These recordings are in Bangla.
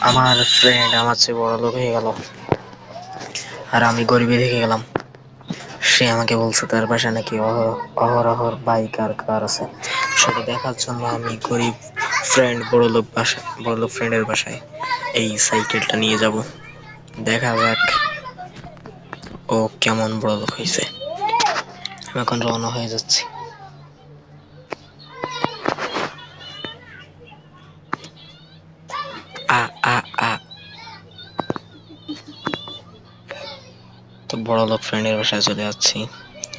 আমার ফ্রেন্ড আমার চেয়ে বড় লোক হয়ে গেল আর আমি গরিবই থেকে গেলাম। সে আমাকে বলছে তার বাসায় নাকি অহরহর বাইক আর কার আছে। সেটা দেখার জন্য আমি গরিব ফ্রেন্ড বড় লোক ফ্রেন্ডের বাসায় এই সাইকেলটা নিয়ে যাব। দেখা যাক ও কেমন বড় লোক হয়েছে। আমি এখন রওনা হয়ে যাচ্ছি। আ আ আ তো বড় লোক ফ্রেন্ডের বাসায় চলে যাচ্ছি।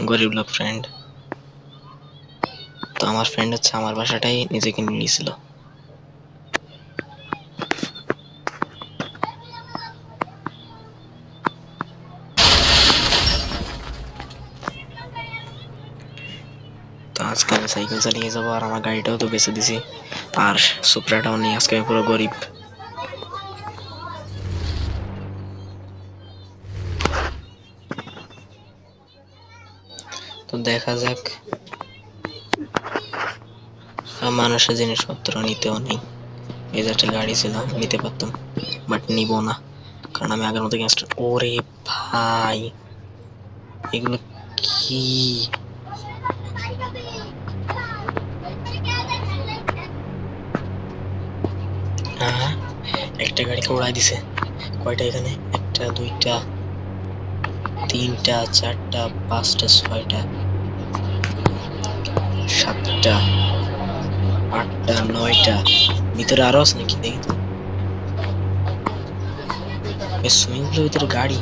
গরিব লোক ফ্রেন্ড তো আমার ফ্রেন্ড হচ্ছে আমার বাসাটাই নিজেকে নিয়ে নিয়েছিল। তো আজকে আমি সাইকেল চালিয়ে যাবো আর আমার গাড়িটাও তো বেঁচে দিছি আর সুপ্রাটাও নেই। আজকে আমি পুরো গরিব। তো দেখা যাক। মানুষের জিনিসপত্র নিতেও নেই। এই যে একটা গাড়ি ছিল নিতে পারতাম, বাট নিব না কারণ আমি আগের মতো গ্যাংস্টার। ওরে ভাই এগুলো কি? হ্যাঁ একটা গাড়িকে উড়াই দিছে। কয়টা এখানে? একটা, দুইটা, তিনটা, চারটা, পাঁচটা, ছয়টা, সাতটা, আটটা, নয়টা। ভিতরে আরো আছে নাকি দেখি তো। সুইমিং পুলের ভিতরে গাড়ি।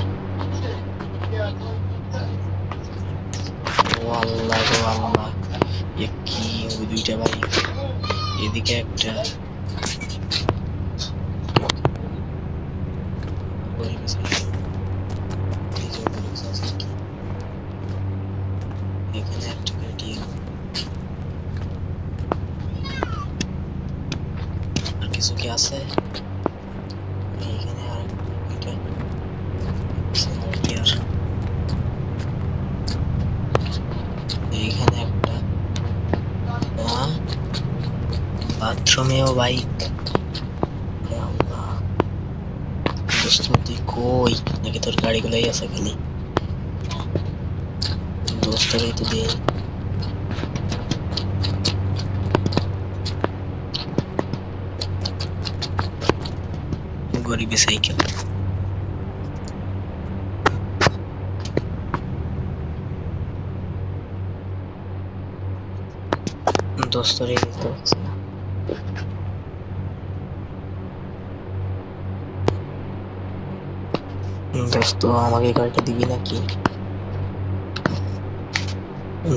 ও আল্লাহ গো আল্লাহ, এ কি? ওই দুইটা বাইক, এদিকে একটা। এখানে একটা গাড়ি আর কিছু কি আছে? এইখানে আর একটা এইখানে একটা বাথরুমেও বাইক। দোস্ত তুই কই? নাকি তোর গাড়িগুলাই আছে খালি? দোস্তরই তো দে। গরিবি সাইকেল। দোস্তরই দিতে হচ্ছে না। দোস্ত আমাকে গাড়িটা দিবি নাকি?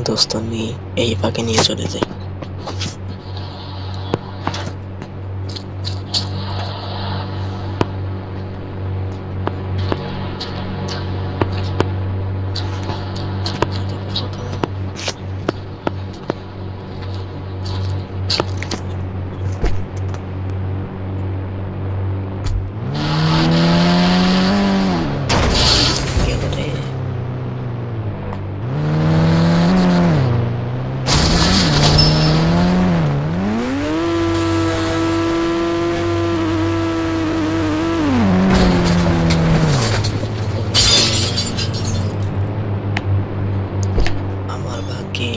দোস্ত নিয়ে এই ফাঁকে নিয়ে চলে যাই।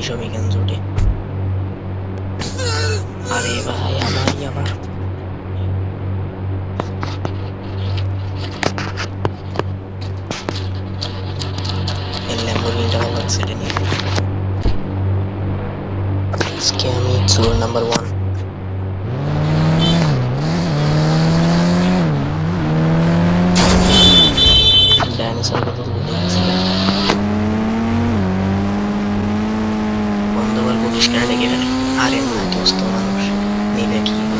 এইসব এখানে জোটে। আরে ভাই আমারই আবার ল্যাম্বরগিনিটা ভালো লাগছে, এটা নিয়ে আজকে আমি চোর নাম্বার 1। ডাইনোসর কত দূরে আছে বন্ধুবার পুলিশ কেন ডেকে ফেলে? আরে না দোস্ত, মানুষ নিলে কি হবে?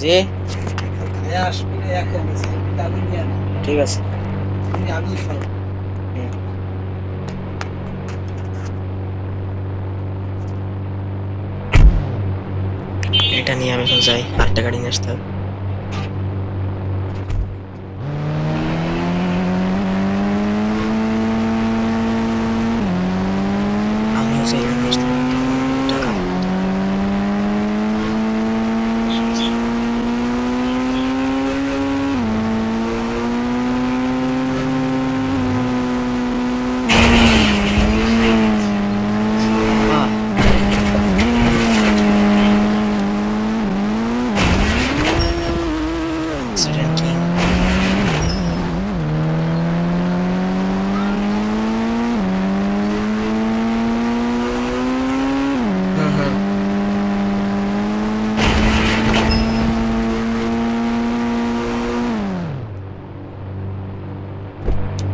জি ঠিক আছে। এখন যাই, আরেকটা গাড়ি নিয়ে আসতে হবে। আমিও চাই নিয়ে আসতে হবে টাকা। Accident King.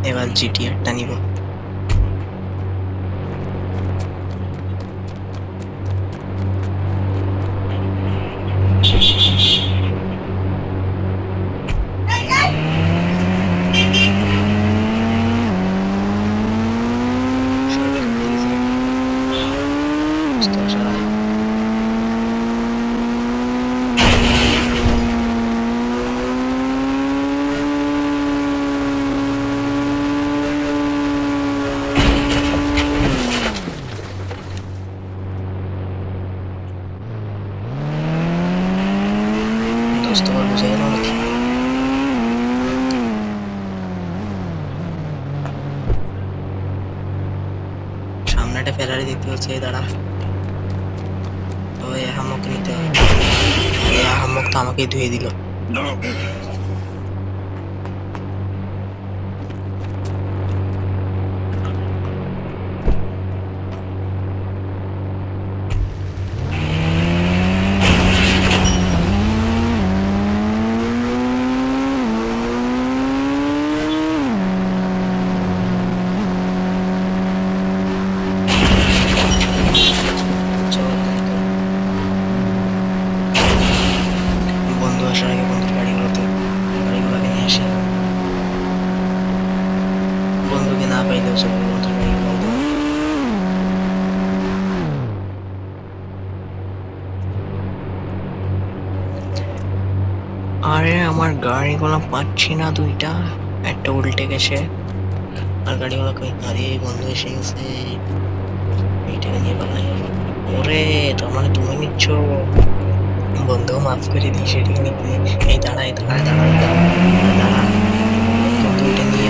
এবার জিটিআরটা নিব। দোস্ত আবার বুঝে গেল নাকি? সামনে একটা ফেরারি দেখতে পাচ্ছি, দাঁড়া। ওই হামক নিতে হবে। হামক তো আমাকেই ধুয়ে দিল। বন্ধু আসার আগে বন্ধুর গাড়িগুলোকে নিয়ে আসি। বন্ধুকে না পাইলেও চলবে, বন্ধুর গাড়িগুলো দেবো। আরে আমার গাড়িগুলো পাচ্ছি না, দুইটা, একটা উল্টে গেছে। আর গাড়িগুলো কই? আরে বন্ধু এসে গেছে, এইটাকে নিয়ে পালাই। ওরে, তার মানে তুমি নিচ্ছ? বন্ধু মাফ করে দিই, সেটাকে নিতে। এই দাঁড়া, দাঁড়া, দাঁড়া, দাঁড়া, দাঁড়া। বন্ধু এটা নিয়ে